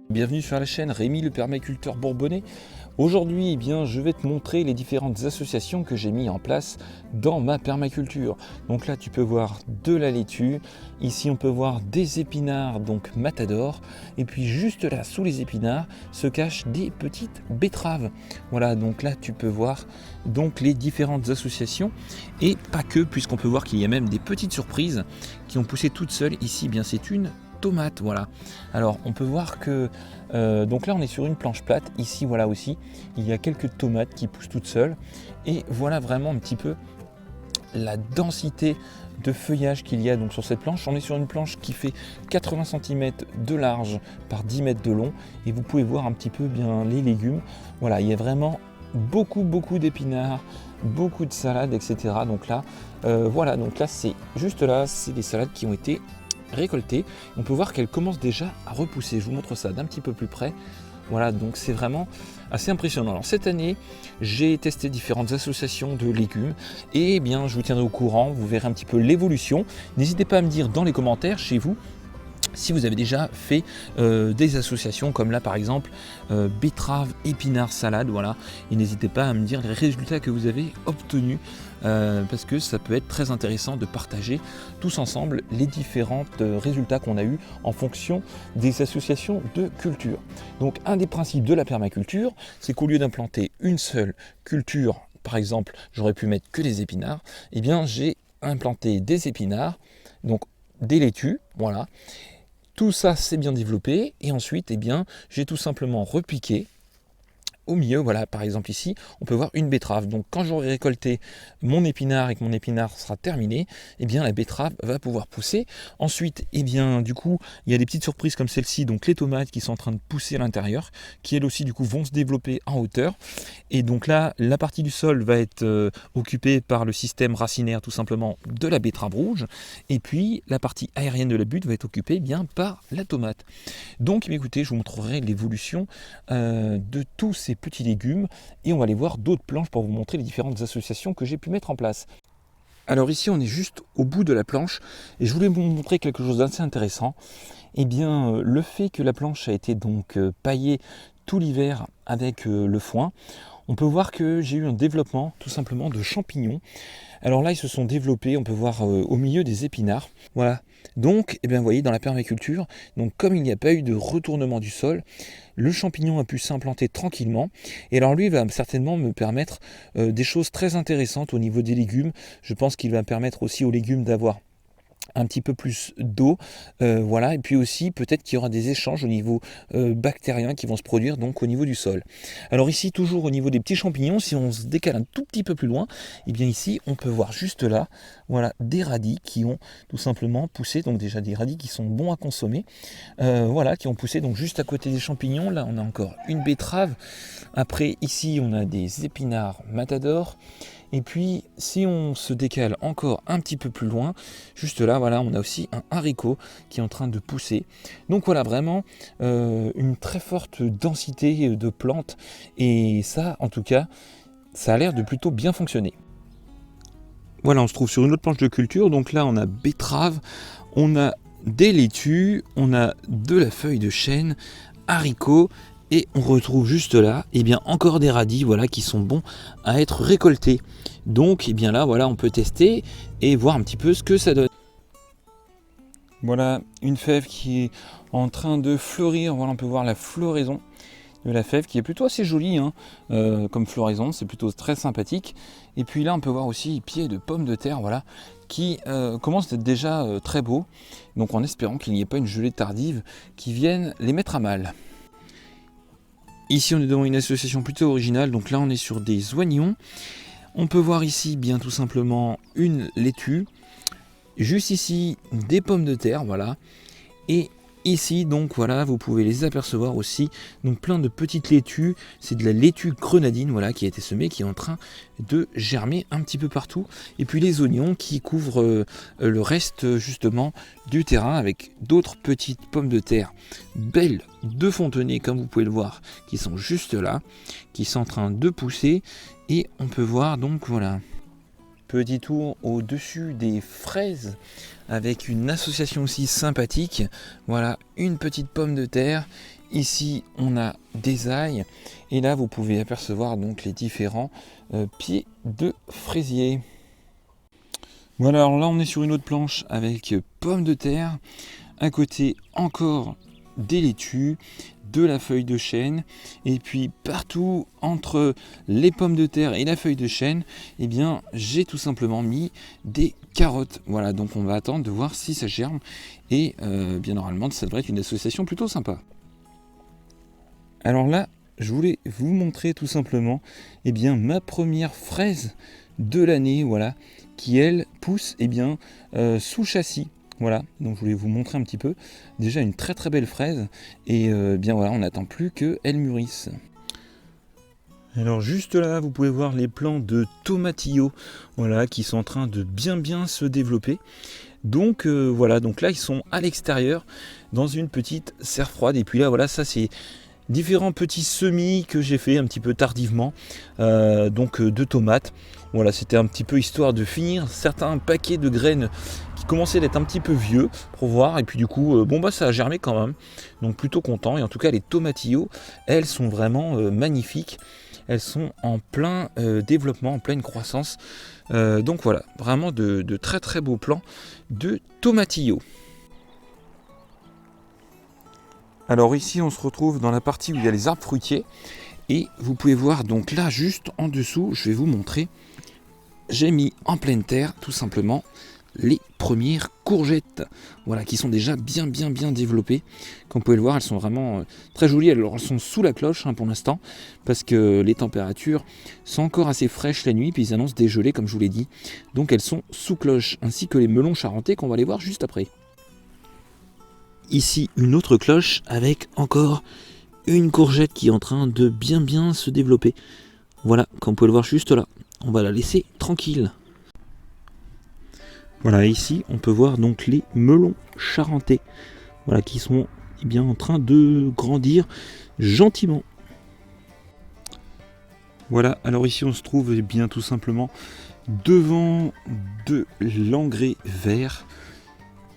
Bienvenue sur la chaîne Rémi le permaculteur bourbonnais. Aujourd'hui, je vais te montrer les différentes associations que j'ai mis en place dans ma permaculture. Donc là, tu peux voir de la laitue. Ici, on peut voir des épinards, donc matador. Et puis juste là, sous les épinards, se cachent des petites betteraves. Voilà, donc là, tu peux voir donc les différentes associations. Et pas que, puisqu'on peut voir qu'il y a même des petites surprises qui ont poussé toutes seules. Ici, c'est une tomate, voilà. Alors on peut voir que donc là on est sur une planche plate. Ici voilà aussi il y a quelques tomates qui poussent toutes seules, et voilà vraiment un petit peu la densité de feuillage qu'il y a donc sur cette planche. On est sur une planche qui fait 80 cm de large par 10 mètres de long, et vous pouvez voir un petit peu bien les légumes. Voilà, il y a vraiment beaucoup d'épinards, beaucoup de salades, etc. Donc là voilà, donc là c'est juste là, c'est des salades qui ont été récoltées. On peut voir qu'elles commencent déjà à repousser. Je vous montre ça d'un petit peu plus près. Voilà, donc c'est vraiment assez impressionnant. Alors cette année, j'ai testé différentes associations de légumes, et je vous tiendrai au courant. Vous verrez un petit peu l'évolution. N'hésitez pas à me dire dans les commentaires chez vous si vous avez déjà fait des associations comme là par exemple betterave, épinards, salade, voilà. Et n'hésitez pas à me dire les résultats que vous avez obtenus, parce que ça peut être très intéressant de partager tous ensemble les différents résultats qu'on a eu en fonction des associations de culture. Donc un des principes de la permaculture, c'est qu'au lieu d'implanter une seule culture, par exemple j'aurais pu mettre que des épinards, j'ai implanté des épinards, donc des laitues, voilà. Tout ça s'est bien développé, et ensuite j'ai tout simplement repiqué au milieu. Voilà, par exemple ici on peut voir une betterave. Donc quand j'aurai récolté mon épinard et que mon épinard sera terminé, la betterave va pouvoir pousser. Ensuite du coup il y a des petites surprises comme celle-ci, donc les tomates qui sont en train de pousser à l'intérieur, qui elles aussi du coup vont se développer en hauteur. Et donc là la partie du sol va être occupée par le système racinaire tout simplement de la betterave rouge, et puis la partie aérienne de la butte va être occupée par la tomate. Donc écoutez, je vous montrerai l'évolution de tous ces petits légumes, et on va aller voir d'autres planches pour vous montrer les différentes associations que j'ai pu mettre en place. Alors ici on est juste au bout de la planche, et je voulais vous montrer quelque chose d'assez intéressant. Le fait que la planche a été donc paillée tout l'hiver avec le foin, on peut voir que j'ai eu un développement tout simplement de champignons. Alors là, ils se sont développés, on peut voir au milieu des épinards. Voilà. Donc, vous voyez, dans la permaculture, donc comme il n'y a pas eu de retournement du sol, le champignon a pu s'implanter tranquillement. Et alors lui, il va certainement me permettre des choses très intéressantes au niveau des légumes. Je pense qu'il va permettre aussi aux légumes d'avoir un petit peu plus d'eau, voilà. Et puis aussi peut-être qu'il y aura des échanges au niveau bactérien qui vont se produire donc au niveau du sol. Alors ici, toujours au niveau des petits champignons, si on se décale un tout petit peu plus loin, ici on peut voir juste là, voilà, des radis qui ont tout simplement poussé, donc déjà des radis qui sont bons à consommer, voilà, qui ont poussé donc juste à côté des champignons. Là on a encore une betterave. Après ici on a des épinards matador. Et puis si on se décale encore un petit peu plus loin, juste là, voilà, on a aussi un haricot qui est en train de pousser. Donc voilà, vraiment une très forte densité de plantes, et ça, en tout cas, ça a l'air de plutôt bien fonctionner. Voilà, on se trouve sur une autre planche de culture. Donc là, on a betterave, on a des laitues, on a de la feuille de chêne, haricots. Et on retrouve juste là, encore des radis, voilà, qui sont bons à être récoltés. Donc, là, voilà, on peut tester et voir un petit peu ce que ça donne. Voilà, une fève qui est en train de fleurir. Voilà, on peut voir la floraison de la fève qui est plutôt assez jolie, comme floraison. C'est plutôt très sympathique. Et puis là, on peut voir aussi les pieds de pommes de terre, voilà, qui commencent à être déjà très beaux. Donc, en espérant qu'il n'y ait pas une gelée tardive qui vienne les mettre à mal. Ici on est devant une association plutôt originale, donc là on est sur des oignons. On peut voir ici tout simplement une laitue, juste ici des pommes de terre, voilà. Et ici donc voilà, vous pouvez les apercevoir aussi, donc plein de petites laitues. C'est de la laitue grenadine, voilà, qui a été semée, qui est en train de germer un petit peu partout. Et puis les oignons qui couvrent le reste justement du terrain, avec d'autres petites pommes de terre belles de Fontenay, comme vous pouvez le voir, qui sont juste là, qui sont en train de pousser. Et on peut voir donc voilà, petit tour au-dessus des fraises avec une association aussi sympathique. Voilà, une petite pomme de terre ici on a des ailles et là vous pouvez apercevoir donc les différents pieds de fraisier. Voilà, alors là on est sur une autre planche avec pommes de terre, à côté encore des laitues, de la feuille de chêne, et puis partout entre les pommes de terre et la feuille de chêne, eh bien j'ai tout simplement mis des carottes. Voilà, donc on va attendre de voir si ça germe, et bien normalement ça devrait être une association plutôt sympa. Alors là, je voulais vous montrer tout simplement eh bien, ma première fraise de l'année, voilà, qui elle pousse eh bien, sous châssis. Voilà, donc je voulais vous montrer un petit peu. Déjà une très très belle fraise, et bien voilà, on n'attend plus qu'elle mûrisse. Alors juste là, vous pouvez voir les plants de tomatillos, voilà, qui sont en train de bien se développer. Donc voilà, donc là ils sont à l'extérieur dans une petite serre froide, et puis là voilà, ça c'est différents petits semis que j'ai fait un petit peu tardivement, donc de tomates. Voilà, c'était un petit peu histoire de finir certains paquets de graines qui commençaient d'être un petit peu vieux pour voir, et puis du coup bon bah ça a germé quand même, donc plutôt content. Et en tout cas les tomatillos, elles sont vraiment magnifiques, elles sont en plein développement, en pleine croissance, donc voilà, vraiment de très très beaux plants de tomatillos. Alors ici on se retrouve dans la partie où il y a les arbres fruitiers, et vous pouvez voir donc là juste en dessous, je vais vous montrer, j'ai mis en pleine terre tout simplement les premières courgettes, voilà, qui sont déjà bien développées. Comme vous pouvez le voir, elles sont vraiment très jolies. Alors elles sont sous la cloche pour l'instant, parce que les températures sont encore assez fraîches la nuit, puis ils annoncent des gelées comme je vous l'ai dit, donc elles sont sous cloche, ainsi que les melons charentais qu'on va aller voir juste après. Ici une autre cloche avec encore une courgette qui est en train de bien se développer. Voilà, comme vous pouvez le voir juste là, on va la laisser tranquille. Voilà, ici on peut voir donc les melons charentais, voilà, qui sont bien en train de grandir gentiment. Voilà, alors ici on se trouve bien tout simplement devant de l'engrais vert.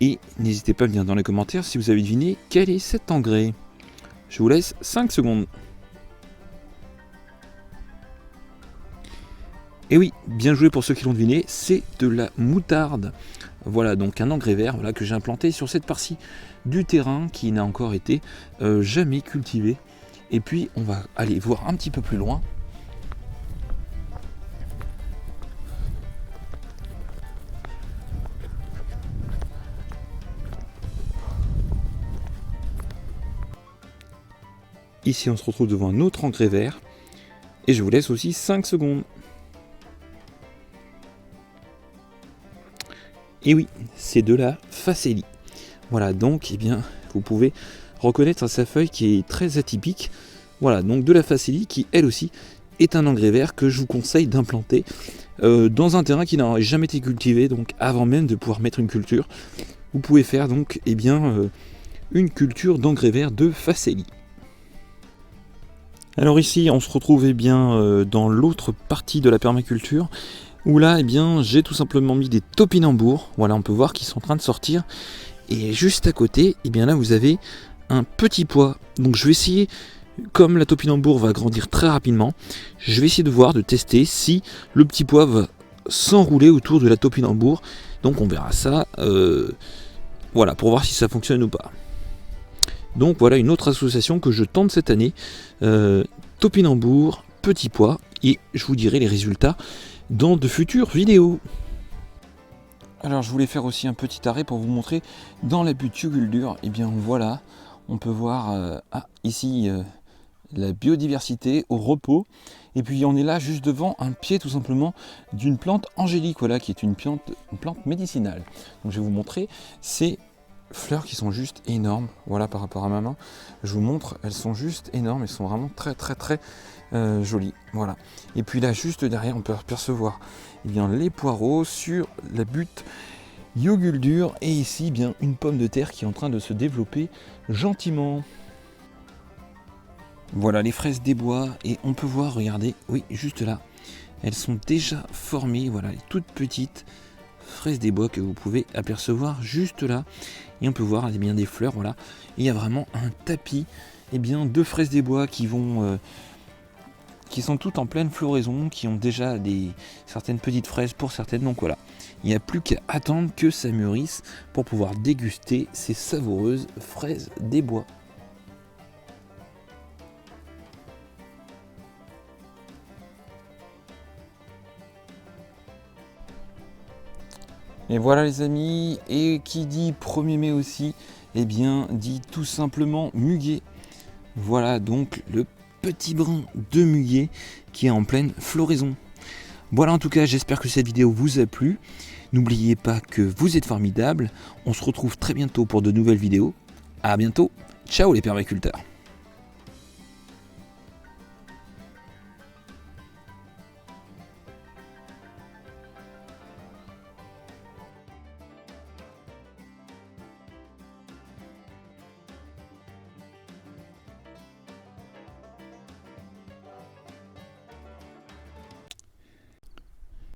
Et n'hésitez pas à me dire dans les commentaires si vous avez deviné quel est cet engrais. Je vous laisse 5 secondes. Et oui, bien joué pour ceux qui l'ont deviné, c'est de la moutarde. Voilà, donc un engrais vert, voilà, que j'ai implanté sur cette partie du terrain qui n'a encore été jamais cultivée. Et puis on va aller voir un petit peu plus loin. Ici on se retrouve devant un autre engrais vert, et je vous laisse aussi 5 secondes. Et oui, c'est de la facélie. Voilà, donc eh bien, vous pouvez reconnaître sa feuille qui est très atypique. Voilà, donc de la facélie qui elle aussi est un engrais vert que je vous conseille d'implanter dans un terrain qui n'a jamais été cultivé, donc avant même de pouvoir mettre une culture. Vous pouvez faire donc eh bien, une culture d'engrais vert de facélie. Alors ici, on se retrouve eh bien, dans l'autre partie de la permaculture, où là, eh bien, j'ai tout simplement mis des topinambours. Voilà, on peut voir qu'ils sont en train de sortir. Et juste à côté, eh bien là, vous avez un petit pois. Donc je vais essayer, comme la topinambour va grandir très rapidement, je vais essayer de voir, de tester si le petit pois va s'enrouler autour de la topinambour. Donc on verra ça, voilà, pour voir si ça fonctionne ou pas. Donc voilà une autre association que je tente cette année, topinambour, petit pois, et je vous dirai les résultats dans de futures vidéos. Alors je voulais faire aussi un petit arrêt pour vous montrer dans la buticulture, et bien voilà, on peut voir ici la biodiversité au repos, et puis on est là juste devant un pied tout simplement d'une plante angélique, voilà, qui est une plante médicinale. Donc je vais vous montrer ces fleurs qui sont juste énormes, voilà, par rapport à ma main, je vous montre, elles sont juste énormes, elles sont vraiment très jolies, voilà. Et puis là juste derrière on peut apercevoir eh bien, les poireaux sur la butte Yoguldure, et ici eh bien une pomme de terre qui est en train de se développer gentiment. Voilà les fraises des bois, et on peut voir, regardez, oui, juste là, elles sont déjà formées, voilà, les toutes petites fraises des bois que vous pouvez apercevoir juste là, et on peut voir eh bien, des fleurs, voilà, et il y a vraiment un tapis eh bien, 2 fraises des bois qui sont toutes en pleine floraison, qui ont déjà certaines petites fraises pour certaines. Donc voilà, il n'y a plus qu'à attendre que ça mûrisse pour pouvoir déguster ces savoureuses fraises des bois. Et voilà les amis, et qui dit 1er mai aussi, eh bien dit tout simplement muguet. Voilà donc le petit brin de muguet qui est en pleine floraison. Voilà, en tout cas, j'espère que cette vidéo vous a plu. N'oubliez pas que vous êtes formidables. On se retrouve très bientôt pour de nouvelles vidéos. A bientôt. Ciao les permaculteurs.